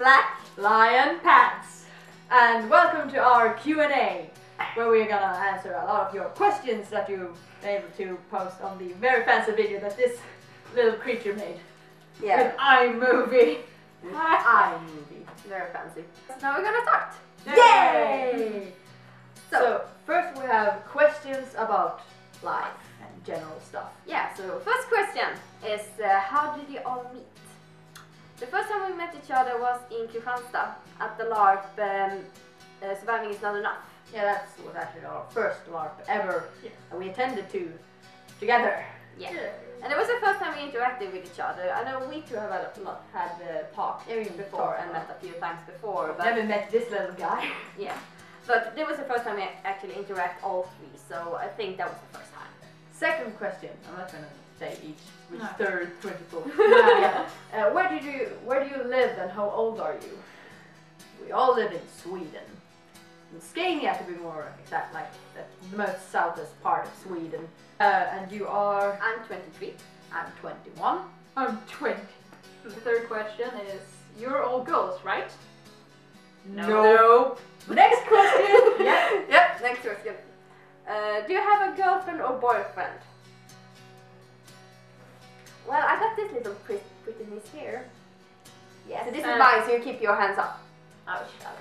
BlackLionPants, and welcome to our Q&A, where we're gonna answer a lot of your questions that you've been able to post on the very fancy video that this little creature made. Yeah. With iMovie. With iMovie. Very fancy. So now we're gonna start. Yay! So first we have questions about life and general stuff. Yeah, so first question is how did you all meet? The first time we met each other was in Kristianstad at the LARP Surviving is Not Enough. Yeah, that was actually our first LARP ever that we attended to together. Yeah. And it was the first time we interacted with each other. I know we two have had talked before and met a few times before. But never met this little guy. Yeah. But this was the first time we actually interact all three, so I think that was the first time. Second question, I'm not gonna say which third, 24. Where do you live and how old are you? We all live in Sweden. In Scania to be more exact, like the most southest part of Sweden. And you are? I'm 23. I'm 21. I'm 20. The third question is, you're all girls, right? No. Next question! Yep, next question. Do you have a girlfriend or boyfriend? Well, I got this little prettiness here. Yeah, so this is mine, so you keep your hands up. Oh, shut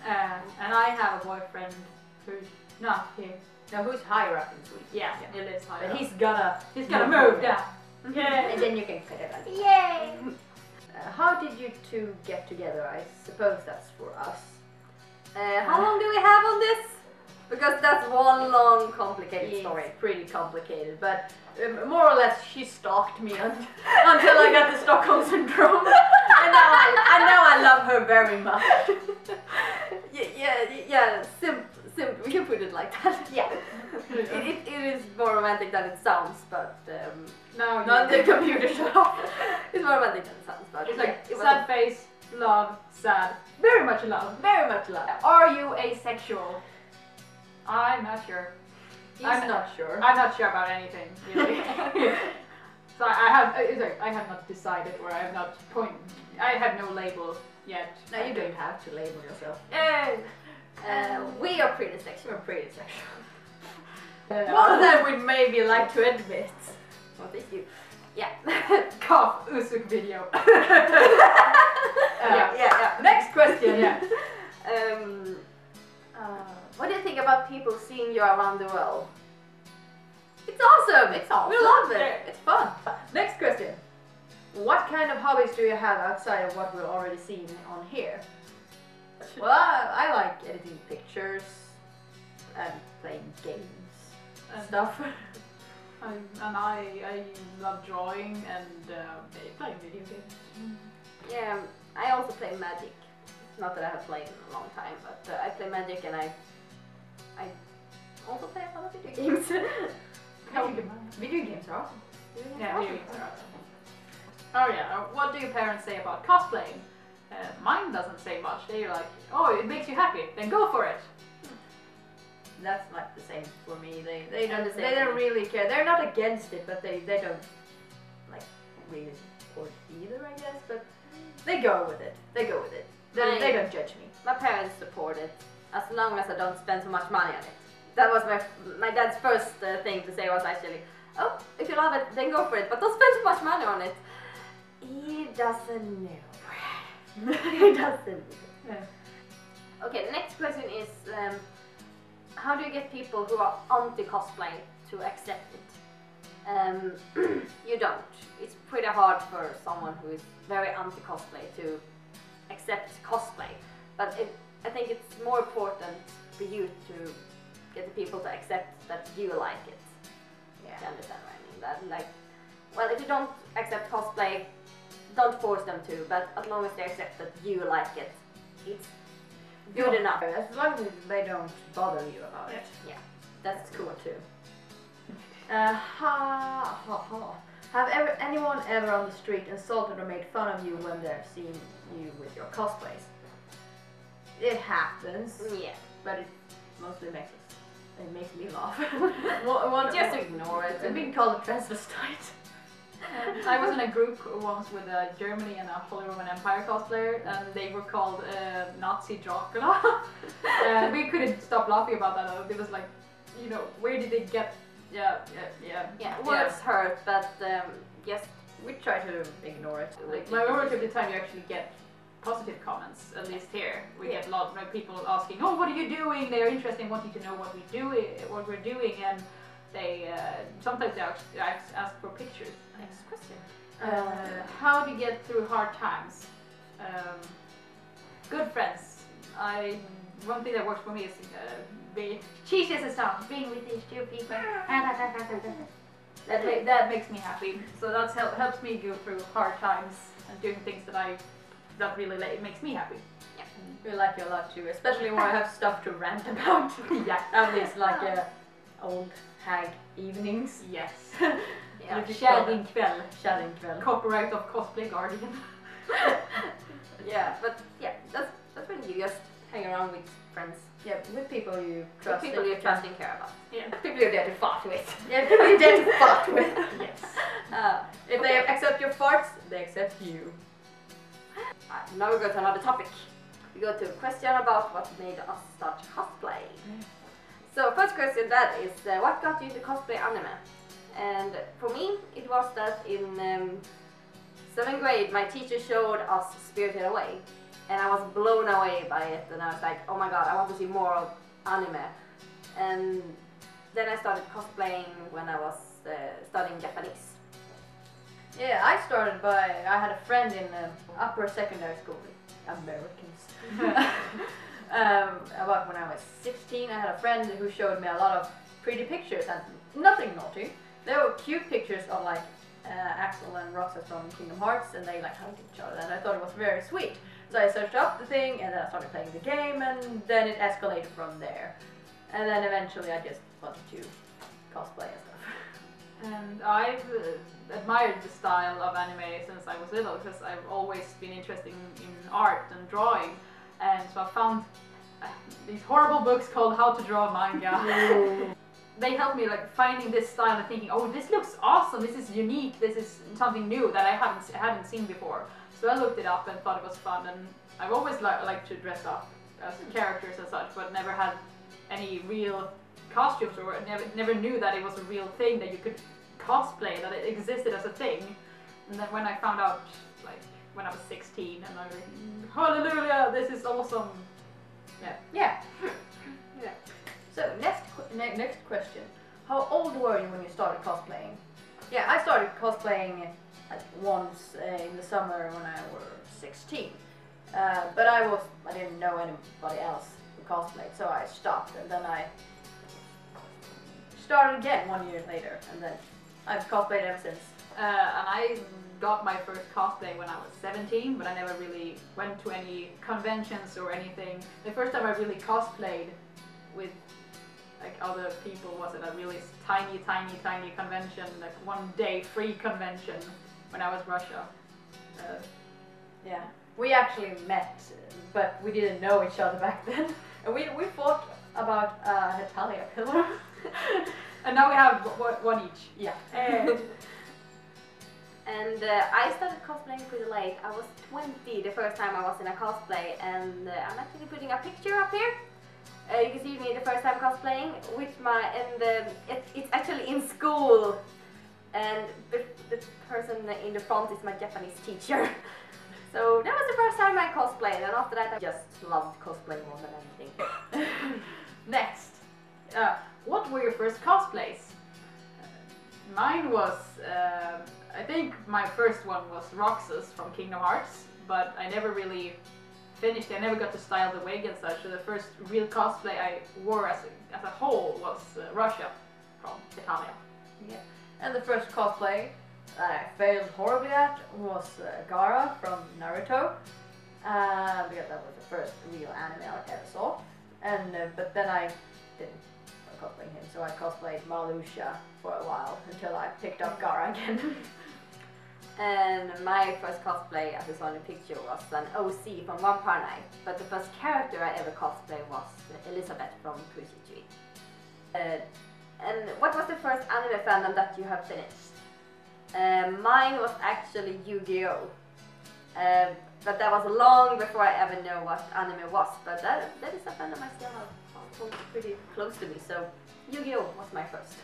And I have a boyfriend who's not here. Now who's higher up in Sweden? Yeah, he lives higher But up. he's gonna move down. Yeah. And then you can cut it on. Yay! How did you two get together? I suppose that's for us. How long do we have on this? Because that's one long complicated story. It's pretty complicated, but more or less she stalked me until I got the Stockholm syndrome. and now I love her very much. Yeah, simple. We can put it like that. Yeah. It is more romantic than it sounds, but no, not the computer shop. It's more romantic than it sounds, but it's like sad face, love, sad. Very much love. Very much love. Are you asexual? I'm not sure. I'm not sure. I'm not sure about anything, really. So I have not decided, or I have no label yet. No, you don't have to label yourself. We are pretty sexual. We're pretty sexual. More than we'd maybe like to admit. What did you? Yeah. Cough, Usuk video. Yeah. Next question. Yeah. What do you think about people seeing you around the world? It's awesome. It's awesome. We love it. It's fun. Next question. What kind of hobbies do you have outside of what we've already seen on here? Well, I like editing pictures and playing games and stuff. I love drawing and playing video games. Yeah, I also play Magic. Not that I have played in a long time, but I play Magic and I also play a lot of video games. Video games are awesome. Yeah, video games are awesome. Oh yeah, what do your parents say about cosplaying? Mine doesn't say much. They're like, oh, it makes you happy, then go for it. That's like the same for me. They don't really care. They're not against it, but they don't like really support either, I guess. But they go with it. They don't judge me. My parents support it as long as I don't spend so much money on it. That was my dad's first thing to say was actually, oh, if you love it, then go for it, but don't spend so much money on it. He doesn't know. He doesn't. Yeah. Okay, the next question is, how do you get people who are anti-cosplay to accept it? You don't. It's pretty hard for someone who is very anti-cosplay to accept cosplay. But I think it's more important for you to get the people to accept that you like it. Yeah. You understand what I mean? That, like, well, if you don't accept cosplay, don't force them to, but as long as they accept that you like it, it's good enough. As long as they don't bother you about it. Yeah, that's cool too. Have anyone ever on the street insulted or made fun of you when they've seen you with your cosplays? It happens. Yeah. But it mostly makes me laugh. Just ignore it. I've been called a transvestite. I was in a group once with a Germany and a Holy Roman Empire cosplayer, and they were called Nazi Dracula. We couldn't stop laughing about that. It was like, you know, where did they get? Yeah. Words hurt, but yes, we try to ignore it. Like, majority of the time, you actually get positive comments. At least here, we get a lot of people asking, "Oh, what are you doing?" They are interested in wanting to know what we're doing, and they sometimes they ask for pictures. Next question. How do you get through hard times? Good friends. One thing that works for me is be cheesy as it sounds, being with these two people. That makes me happy. So that helps me go through hard times and doing things that really makes me happy. Yeah. We like you a lot too, especially when I have stuff to rant about. Yeah. At least like old hag evenings. Yes. Yeah. Kärringkväll. Copyright of Cosplay Guardian. Yeah, but yeah, that's when you just hang around with friends. Yeah, with people you trust. With people you trust and care about. Yeah. People you dare to fart with. Yeah, people you dare to fart with. Yes. If they accept your farts, they accept you. Now we go to another topic. We go to a question about what made us start cosplay. So first question that is, what got you into cosplay anime? And for me, it was that in 7th grade, my teacher showed us Spirited Away. And I was blown away by it, and I was like, oh my god, I want to see more of anime. And then I started cosplaying when I was studying Japanese. Yeah, I started by, I had a friend in upper secondary school, Americans. About when I was 16, I had a friend who showed me a lot of pretty pictures, and nothing naughty. They were cute pictures of like Axel and Roxas from Kingdom Hearts, and they like hugged each other, and I thought it was very sweet. So I searched up the thing, and then I started playing the game, and then it escalated from there. And then eventually I just wanted to cosplay and stuff. And I've admired the style of anime since I was little, because I've always been interested in art and drawing. And so I found these horrible books called How to Draw Manga. They helped me like finding this style and thinking, oh, this looks awesome, this is unique, this is something new that I hadn't seen before. So I looked it up and thought it was fun, and I've always liked to dress up as characters and such, but never had any real costumes, or never knew that it was a real thing that you could cosplay, that it existed as a thing. And then when I found out, like when I was 16, and I was like, hallelujah, this is awesome. Yeah. So next question. How old were you when you started cosplaying? Yeah, I started cosplaying once in the summer when I was 16. But I didn't know anybody else who cosplayed, so I stopped, and then I started again 1 year later, and then I've cosplayed ever since. And I got my first cosplay when I was 17, but I never really went to any conventions or anything. The first time I really cosplayed with like other people was at a really tiny convention, like 1 day free convention when I was Russia. Yeah, we actually met, but we didn't know each other back then. And we fought about Natalia pillar. And now we have one each. Yeah. And I started cosplaying pretty late. I was 20 the first time I was in a cosplay, and I'm actually putting a picture up here. You can see me the first time cosplaying with it's actually in school, and the person in the front is my Japanese teacher. So that was the first time I cosplayed, and after that I just loved cosplay more than anything. Next, what were your first cosplays? Mine was, I think my first one was Roxas from Kingdom Hearts, but I never really finished. I never got to style the wig and such, so the first real cosplay I wore as a whole was Russia from Italia. Yeah. And the first cosplay that I failed horribly at was Gaara from Naruto, because that was the first real anime I ever saw. And but then I didn't cosplay him, so I cosplayed Marluxia for a while until I picked up Gaara again. And my first cosplay, as you saw in the picture, was an OC from Vampire Night, but the first character I ever cosplayed was Elizabeth from Kuchichi. And what was the first anime fandom that you have finished? Mine was actually Yu-Gi-Oh! But that was long before I ever knew what anime was. But that is a fandom I still have holds pretty close to me. So Yu-Gi-Oh! Was my first.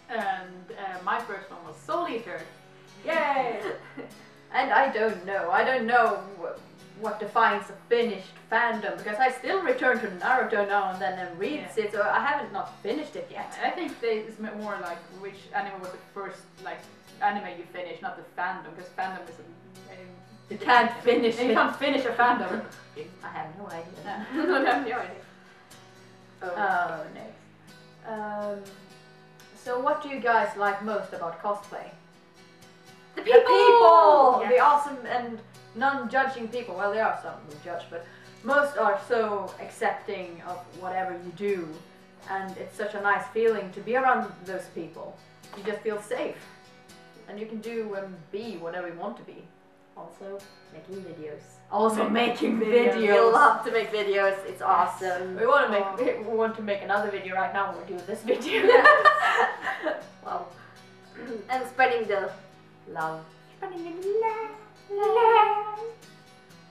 And my first one was Soul Eater. Yay! And I don't know what defines a finished fandom, because I still return to Naruto now and then and read it, so I haven't not finished it yet. I think it's more like which anime was the first like anime you finished, not the fandom, because fandom is you can't finish it. You can't finish a fandom. I have no idea. I have no idea. Oh, next. So what do you guys like most about cosplay? The people! Yes. The awesome and non-judging people. Well, there are some who judge, but most are so accepting of whatever you do, and it's such a nice feeling to be around those people. You just feel safe, and you can do and be whatever you want to be. Also making videos. Also making videos. We love to make videos. It's awesome. We want to make another video right now. We're doing this video. Yes. Wow. And spreading the love. Spreading the love.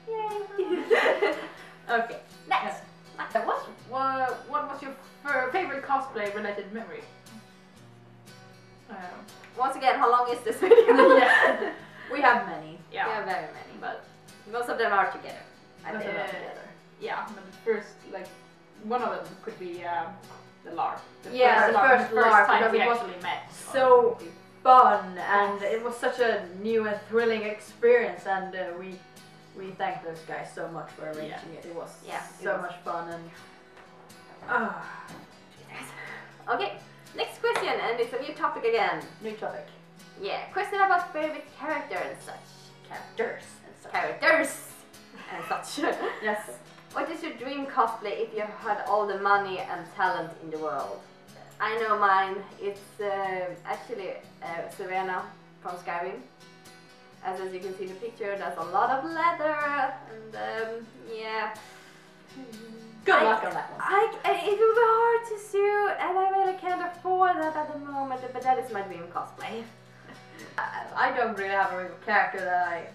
Yay. Okay. Next. What was your favorite cosplay related memory? Once again, how long is this video? Yeah. We have many. Yeah. We have very many. But most of them are together. I Most think. of them together. yeah, but the first like one of them could be the LARP. The first LARP, time because we it was actually met. so fun, and it was such a new and thrilling experience, and we thank those guys so much for arranging it. It was so much fun, and Okay, next question, and it's a new topic again. new topic. Yeah, question about favorite character and such. Characters and such. Characters and such. Yes. What is your dream cosplay if you had all the money and talent in the world? I know mine. It's actually Serena from Skyrim. As you can see in the picture, there's a lot of leather, and yeah. Good luck on that one. It will be hard to suit, and I really can't afford that at the moment, but that is my dream cosplay. I don't really have a real character that I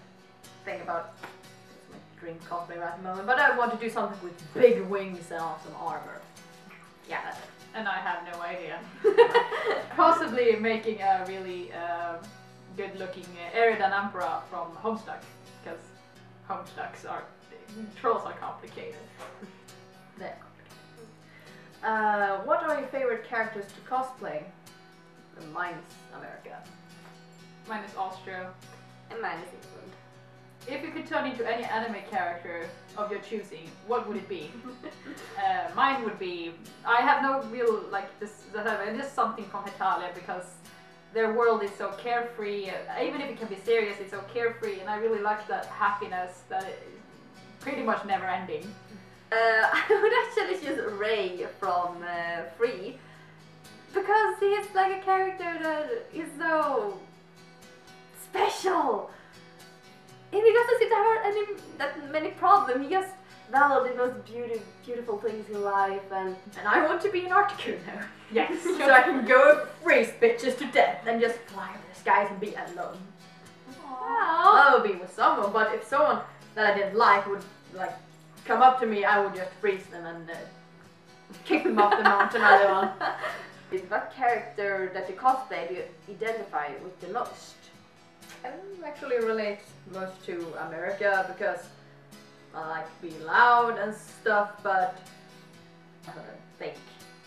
think about. It's my dream cosplay right at the moment, but I want to do something with big wings and awesome armor. Yeah, that's it. And I have no idea. Possibly making a really good-looking Eridan Emperor from Homestuck, because Homestucks are trolls are complicated. They're complicated. What are your favorite characters to cosplay? Mine's America. Mine is Austria. And mine is England. If you could turn into any anime character of your choosing, what would it be? Mine would be. I have no real like this. It is something from Italia, because their world is so carefree. Even if it can be serious, it's so carefree, and I really like that happiness that is pretty much never ending. I would actually choose Ray from Free, because he's like a character that is so special. And he doesn't seem to have that many problems. He just valued the most beautiful things in life, and I want to be an Articuno now. Yes. So I can go freeze bitches to death and just fly over the skies and be alone. I would be with someone, but if someone that I didn't like would like come up to me, I would just freeze them and kick them off the mountain or the one. What character that you cosplay do you identify with the most? I actually relate most to America, because I like to be loud and stuff, but I think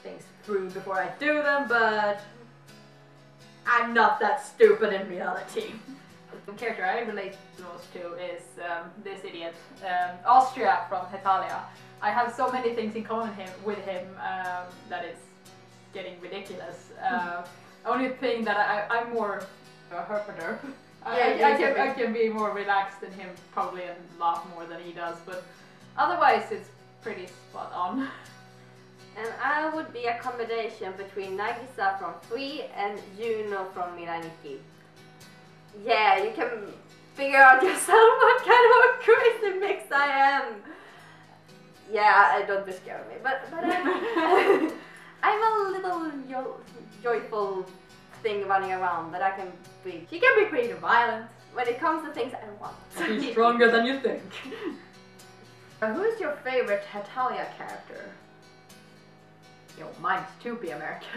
things through before I do them, but I'm not that stupid in reality. The character I relate the most to is this idiot, Austria from Italia. I have so many things in common with him that is getting ridiculous. Only thing that I'm more a herpader. I can be more relaxed than him probably and laugh more than he does, but otherwise it's pretty spot on. And I would be a combination between Nagisa from Free and Juno from Miraniki. Yeah, you can figure out yourself what kind of a crazy mix I am. Yeah, don't be scared of me, but I'm a little joyful thing running around, but I can be. She can be pretty violent. When it comes to things I want. She's stronger than you think. Who is your favorite Hetalia character? Yo, mine's 2P America.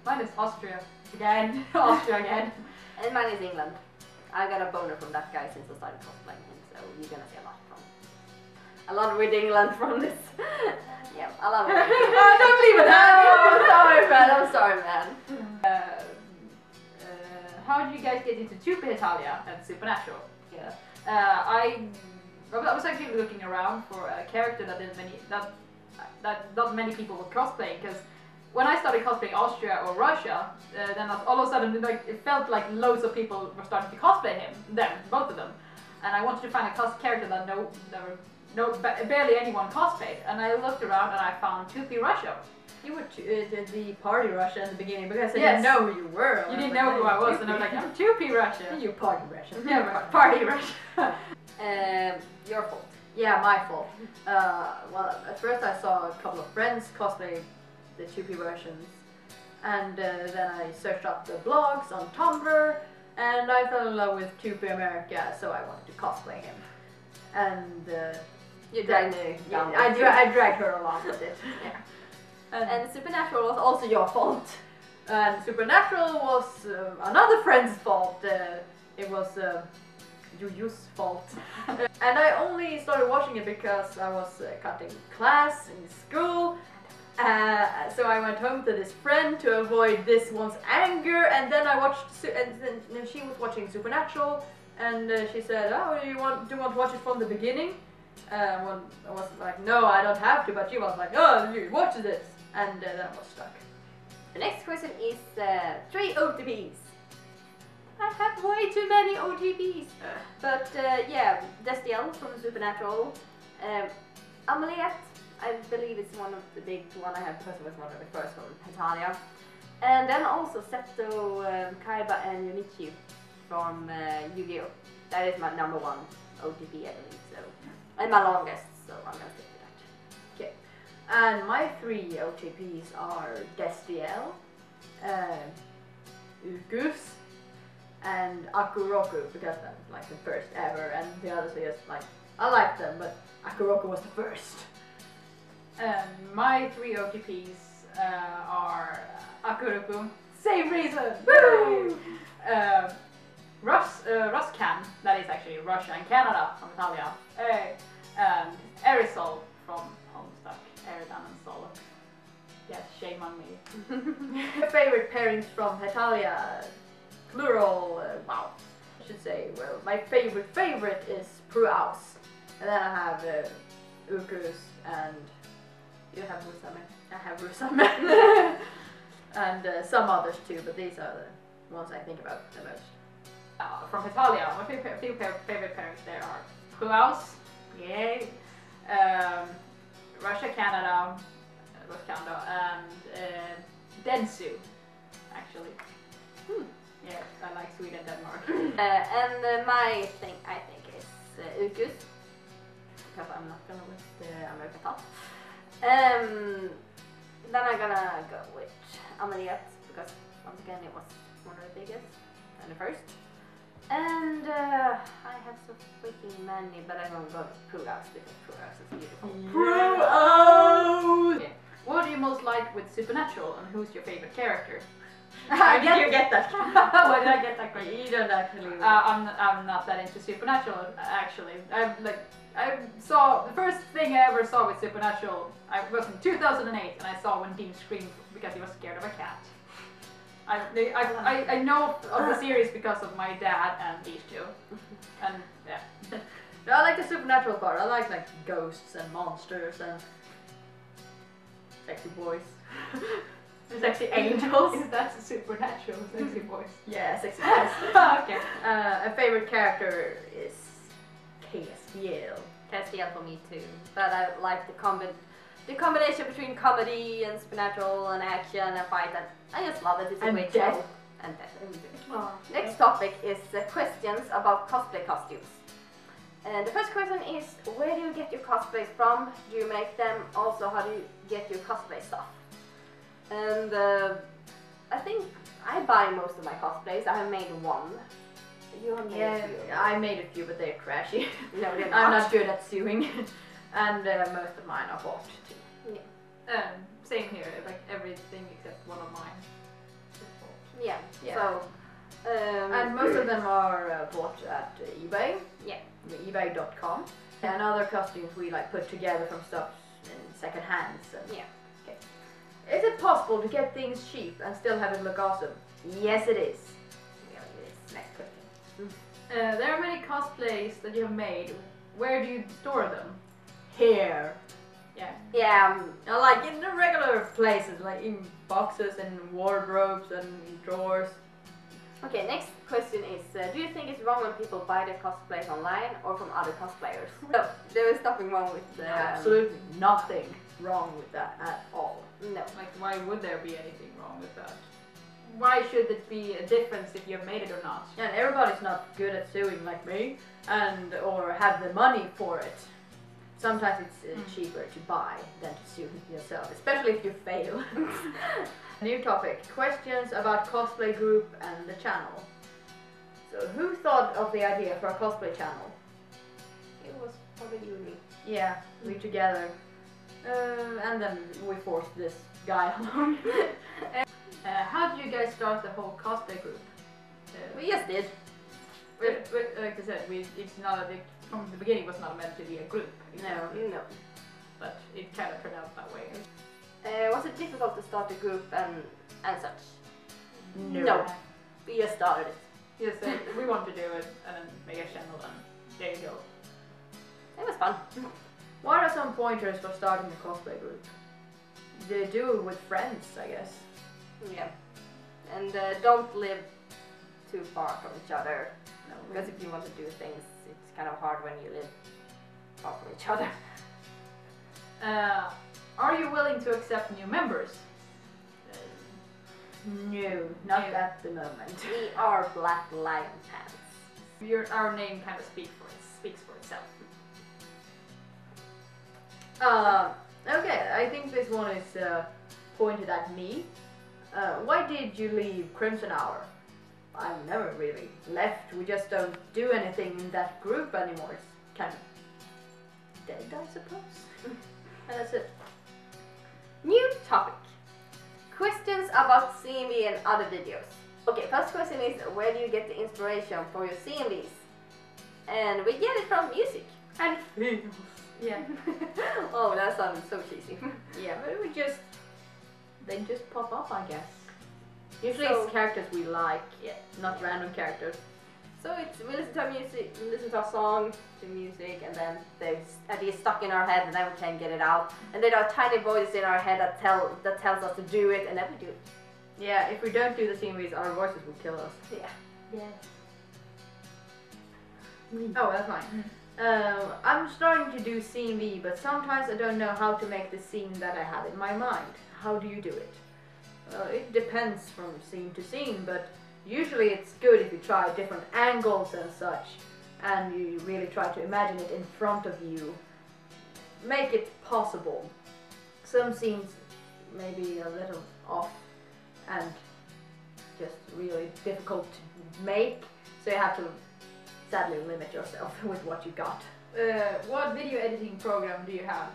Mine is Austria. Again. Austria again. And mine is England. I got a boner from that guy since I started cosplaying him, so you're gonna see a lot with England from this. Yeah, I love it. Don't leave it I'm sorry, man. I'm sorry, man. How did you guys get into 2P Italia and Supernatural? Yeah. I was actually looking around for a character that not many people were cosplaying, because when I started cosplaying Austria or Russia, then all of a sudden it felt like loads of people were starting to cosplay both of them, and I wanted to find a character that barely anyone cosplayed, and I looked around and I found 2P Russia. You were the party Russia in the beginning because I Yes. didn't know who you were. You didn't know who I was, and I was like, I'm 2P Russia. You party Russia. Yeah, party Russia. Your fault. Yeah, my fault. Well, at first I saw a couple of friends cosplay the 2P Russians, and then I searched up the blogs on Tumblr, and I fell in love with 2P America, so I wanted to cosplay him. And You dragged me down. I dragged her along with it. Yeah. And Supernatural was also your fault. And Supernatural was another friend's fault. It was Yu's fault. And I only started watching it because I was cutting class in school. So I went home to this friend to avoid this one's anger, and then I watched, and then she was watching Supernatural, and she said, "Oh, do you want to watch it from the beginning?" Well, I was like, "No, I don't have to," but she was like, "Oh, you watch this," and then I was stuck. The next question is 3 OTPs. I have way too many OTPs. But yeah, Destiel from Supernatural. Amelie, I believe it's one of the big one I have because it was one of the first from Hetalia. And then also Seto, Kaiba and Yunichi from Yu-Gi-Oh! That is my number 1 OTP, I believe, so. And my longest, so I'm gonna stick to that. Okay. And my 3 OTPs are Destiel, Ukus, and Akuroku, because that's like the first ever, and the others are just like, I like them, but Akuroku was the first. My 3 OTPs are Akuroku. Same reason! Woo! Ruscan, that is actually Russia and Canada from Italia. And Erisol from Homestuck, Eridan and Sol. Yes, shame on me. My favorite pairings from Hetalia, plural, wow. I should say, well, my favorite is Pruaus. And then I have Ukus, and you have Rusame. I have Rusame. And some others too, but these are the ones I think about the most. From Italia, my favorite pairings there are Pruaus, yay, Russia, Canada, and Densu, actually. Yeah, I like Sweden, Denmark. And my thing, I think, is Ukus, because I'm not gonna list the American top. Then I'm gonna go with Amelie, because once again it was one of the biggest and the first. And I have so freaking many, but I'm gonna go with Pruaus because Pruaus is beautiful. Pruaus! Okay. What do you most like with Supernatural, and who's your favorite character? How did you get that? Why did I get that question? You don't actually. I'm not that into Supernatural actually. I saw the first thing I ever saw with Supernatural. I was in 2008, and I saw when Dean screamed because he was scared of a cat. I know of the series because of my dad and these two, and yeah. No, I like the supernatural part. I like ghosts and monsters and sexy boys. Sexy angels. Is that supernatural? Sexy boys. Yeah, sexy boys. Okay. A favorite character is Castiel. Castiel for me too, but I like the combination between comedy and supernatural and action and fight. And I just love it. It's a great show. And death. Oh, Next topic is questions about cosplay costumes. And the first question is, where do you get your cosplays from? Do you make them? Also, how do you get your cosplay stuff? And I think I buy most of my cosplays. I have made one. You have made a few. I made a few, but they're trashy. No, they're I'm not. not good at sewing, and most of mine are bought too. Same here, like everything except one of mine. Yeah. Yeah. So. And most of them are bought at eBay. Yeah. eBay.com. And other costumes we like put together from stuff in second hands. And yeah. Okay. Is it possible to get things cheap and still have it look awesome? Yes, it is. Yeah, it is. Next question. There are many cosplays that you have made. Where do you store them? Here. Yeah. Yeah. Like in the regular places, like in boxes and wardrobes and drawers. Okay, next question is, do you think it's wrong when people buy their cosplays online or from other cosplayers? No, there is nothing wrong with Absolutely nothing wrong with that at all. No. Like, why would there be anything wrong with that? Why should it be a difference if you have made it or not? And everybody's not good at sewing like me, and or have the money for it. Sometimes it's cheaper to buy than to sew yourself, especially if you fail. New topic, questions about cosplay group and the channel. So who thought of the idea for a cosplay channel? It was probably you and me. Yeah, we together. And then we forced this guy along. How did you guys start the whole cosplay group? We just did. Like I said, it's not from the beginning it was not meant to be a group. No. But it kind of turned out that way. Was it difficult to start a group and such? No. We just started it. Yes, we want to do it and then make a channel and there you go. It was fun. What are some pointers for starting a cosplay group? Do it with friends, I guess. Yeah. And don't live too far from each other. No, Because if you want to do things, it's kind of hard when you live far from each other. Are you willing to accept new members? no, not at the moment. We are BlackLionPants. Our name kind of speaks for itself. Okay, I think this one is pointed at me. Why did you leave Crimson Hour? I've never really left. We just don't do anything in that group anymore. It's kind of dead, I suppose. And that's it. New topic. Questions about CMV and other videos. Okay, first question is, where do you get the inspiration for your CMVs? And we get it from music. And feels. Yeah. Oh, that sounds so cheesy. Yeah, but they just pop up, I guess. Usually So- it's characters we like, not random characters. So we listen to our music, we listen to our song, to music, and then there's ideas stuck in our head, and then we can't get it out. And then there are tiny voices in our head that tells us to do it, and then we do it. Yeah, if we don't do the CMVs, our voices will kill us. Yeah. Oh, that's mine. I'm starting to do CMV, but sometimes I don't know how to make the scene that I have in my mind. How do you do it? Well, it depends from scene to scene, but usually it's good if you try different angles and such, and you really try to imagine it in front of you. Make it possible. Some scenes may be a little off and just really difficult to make, so you have to sadly limit yourself with what you got. What video editing program do you have?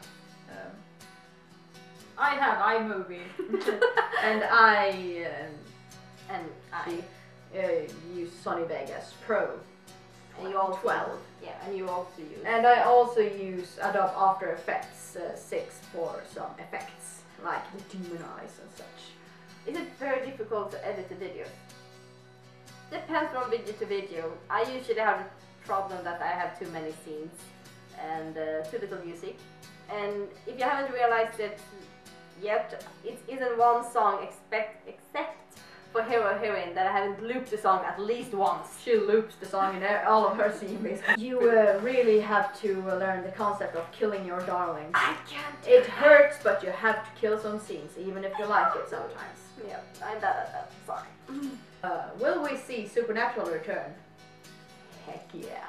I have iMovie. And I And use Sony Vegas Pro. And you also 12. Yeah, and you also use. And I also use Adobe After Effects 6 for some effects, like the demon eyes and such. Is it very difficult to edit the video? Depends from video to video. I usually have the problem that I have too many scenes and too little music. And if you haven't realized it yet, it isn't one song except for Hero Heroine that I haven't looped the song at least once. She loops the song in all of her scenes. You really have to learn the concept of killing your darling. I can't. It hurts, but you have to kill some scenes, even if you like it sometimes. Yeah, I'm bad at that. Sorry. Will we see Supernatural return? Heck yeah.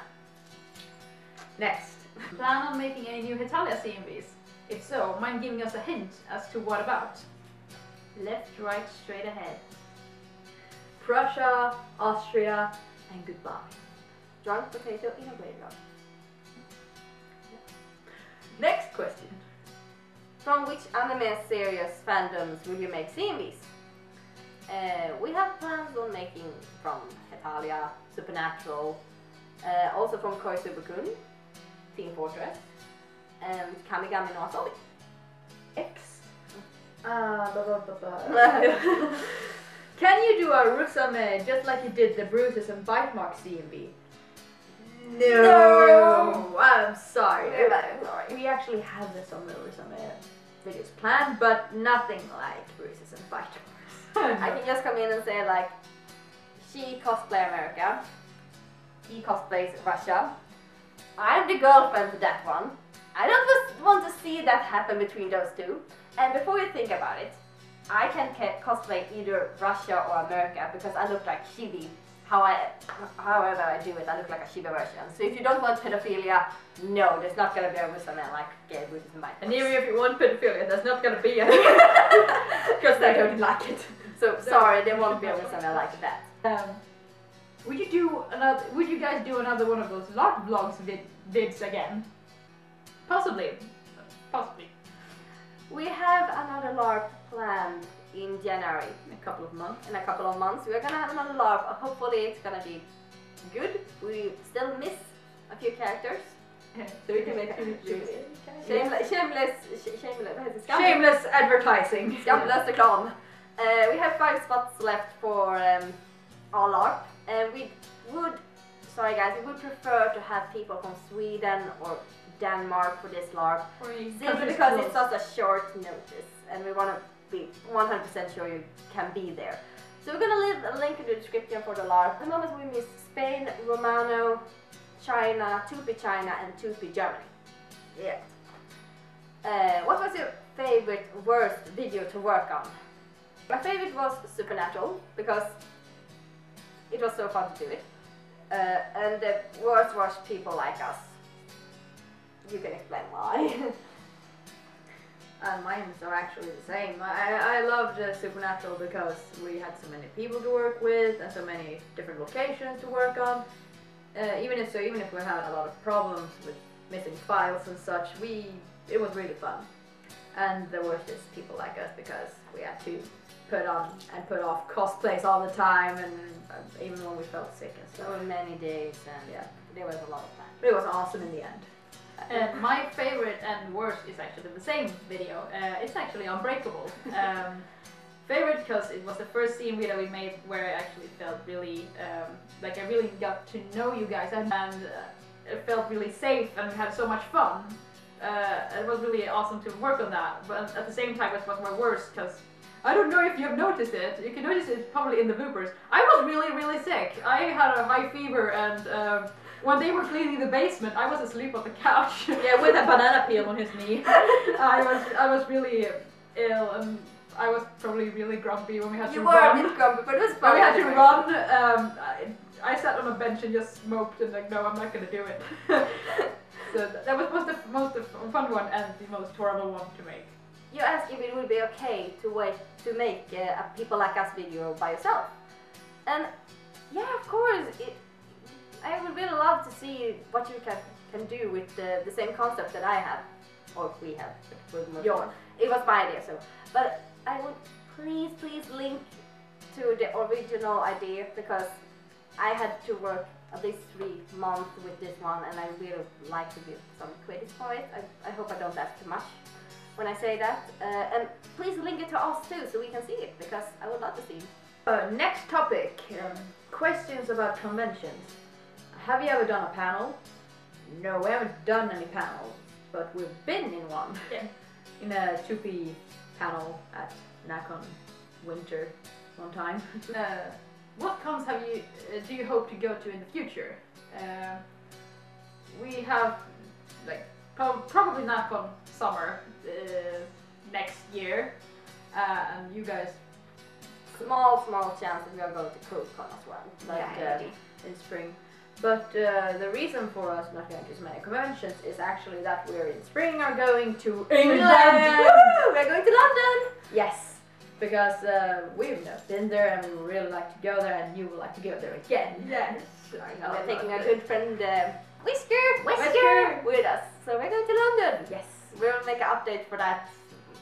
Next. Plan on making any new Hetalia CMVs? If so, mind giving us a hint as to what about? Left, right, straight ahead. Prussia, Austria, and goodbye. Drunk potato in a graveyard. Next question. From which anime series fandoms will you make CMVs? We have plans on making from Hetalia, Supernatural, also from Koizubakun, Team Fortress, and Kamigami no Asobi. X. Can you do a Rusame just like you did the bruises and bite marks CMV? No! I'm sorry. We actually have some Rusame videos planned, but nothing like bruises and bite marks. I can just come in and say like, she cosplays America, he cosplays Russia, I'm the girlfriend for that one. I don't just want to see that happen between those two. And before you think about it, I can cosplay either Russia or America because I look like Chibi. However I do it, I look like a Chibi version. So if you don't want pedophilia, no, there's not gonna be a Rusame like gay bruises and bite marks. And even if you want pedophilia, there's not gonna be a because I don't like it. So sorry, there won't be a Rusame like that. Would you guys do another one of those LARP vlogs vids again? Possibly. We have another LARP planned in January. In a couple of months. In a couple of months. We're gonna have another LARP. Hopefully it's gonna be good. We still miss a few characters. So we can make shameless advertising. Skamlös reklam. We have 5 spots left for our LARP. And we would prefer to have people from Sweden or Denmark for this LARP. Simply because it's such a short notice and we want to be 100% sure you can be there. So we're going to leave a link in the description for the LARP. At the moment we miss Spain, Romano, China, Tupi China and Tupi Germany. Yeah. What was your favorite, worst video to work on? My favorite was Supernatural because it was so fun to do it. And the worst was people like us. You can explain why. Mine are actually the same. I loved Supernatural because we had so many people to work with and so many different locations to work on. Even if we had a lot of problems with missing files and such, it was really fun. And the worst is people like us because we had to put on and put off cosplays all the time, and even when we felt sick and stuff. So many days, and yeah, there was a lot of fun. But it was awesome in the end. And my favorite and worst is actually the same video. It's actually Unbreakable. Favorite because it was the first CMV that we made where I actually felt really, like I really got to know you guys, and it felt really safe and we had so much fun. It was really awesome to work on that, but at the same time it was my worst because I don't know if you have noticed it. You can notice it probably in the bloopers. I was really sick. I had a high fever, and when they were cleaning the basement, I was asleep on the couch. Yeah, with a banana peel on his knee. I was really ill, and I was probably really grumpy when we had to run. You were a bit grumpy, but it was fun. When we had to run, I sat on a bench and just smoked and like, no, I'm not gonna do it. So that was the most fun one and the most horrible one to make. You asked if it would be okay to make a People Like Us video by yourself. And yeah, of course, I would really love to see what you can do with the same concept that I have, or we have. It was my idea, so. But I would please link to the original idea because I had to work at least 3 months with this one, and I really like to give some credit for it. I hope I don't ask too much when I say that. And please link it to us too so we can see it, because I would love to see it. Next topic, questions about conventions. Have you ever done a panel? No, we haven't done any panels, but we've been in one. Yeah. In a 2P panel at Nakon Winter one time. What cons do you hope to go to in the future? We have like probably Nakon Summer next year, and you guys. Small chance that we are going to CodeCon as well, but in spring. But the reason for us not going to so many conventions is actually that we're in spring are going to England. Woo! We're going to London. Yes, because we've never been there and we would really like to go there, and you would like to go there again. Yes. We're taking our good friend Whisker with us. So we're going to London. Yes. We'll make an update for that,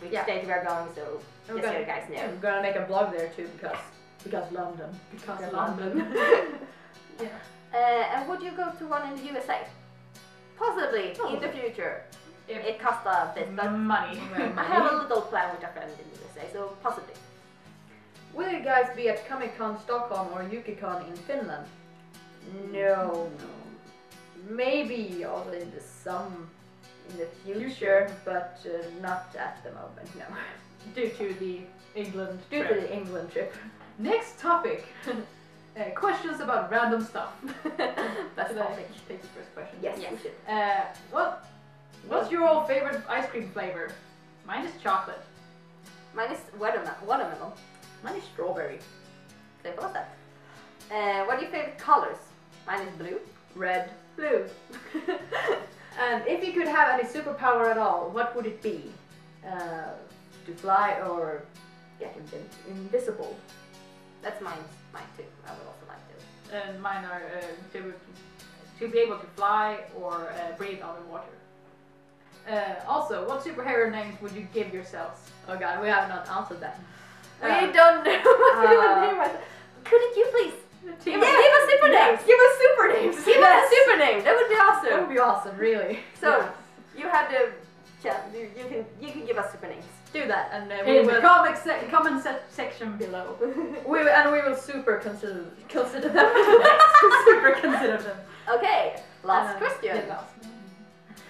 which date we are going, so just so you guys know. We're gonna make a blog there too because London. Because London. And would you go to one in the USA? Possibly in the future. It costs a bit, but money. I have a little plan with a friend in the USA, so possibly. Will you guys be at Comic-Con Stockholm or YukiCon in Finland? No. Maybe also in the future, but not at the moment, no. Due to the England Due trip. to the England trip. Next topic. Questions about random stuff. That's Should the I topic. take the first question? Yes, Yes. we should. What's your old favorite ice cream flavor? Mine is chocolate. Mine is watermelon. Mine is strawberry. Simple as that. What are your favorite colors? Mine is blue. Red. Blue. And if you could have any superpower at all, what would it be? To fly or get invisible? That's mine too. I would also like to. And mine are to be able to fly or breathe underwater. Also, what superhero names would you give yourselves? Oh god, we have not answered that. We don't know what we would name ourselves. Couldn't you please give us super names? Give us super names! Give us a super name. That would be awesome. That would be awesome, really. So you have the chance. You can give us super names. Do that, and In the comment section below. we will super consider them. Super consider them. Okay. Last question. Yeah, last.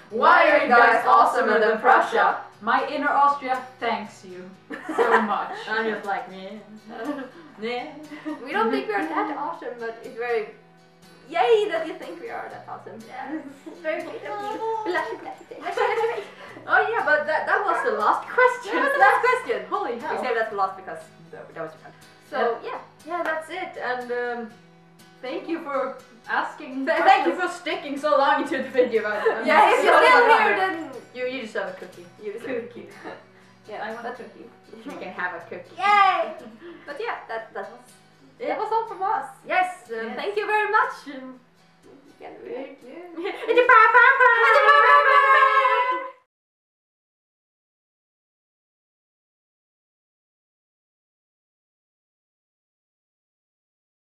Why are you guys awesomer than Prussia? My inner Austria thanks you so much. I'm just like me. We don't think we're that awesome, but it's very yay that you think we are that awesome. Yeah. It's very good of you. Oh yeah, but that was the last question. That was the last question. Holy We hell. saved that for last because that was fun. So Yeah, that's it. And Thank you for asking. thank you for sticking so long into the video. if you're still here, then you just have a cookie. you just Cookie. Yeah, I want a cookie. You can have a cookie. Yay! But yeah, that was all from us. Yes. Thank you very much. Bye.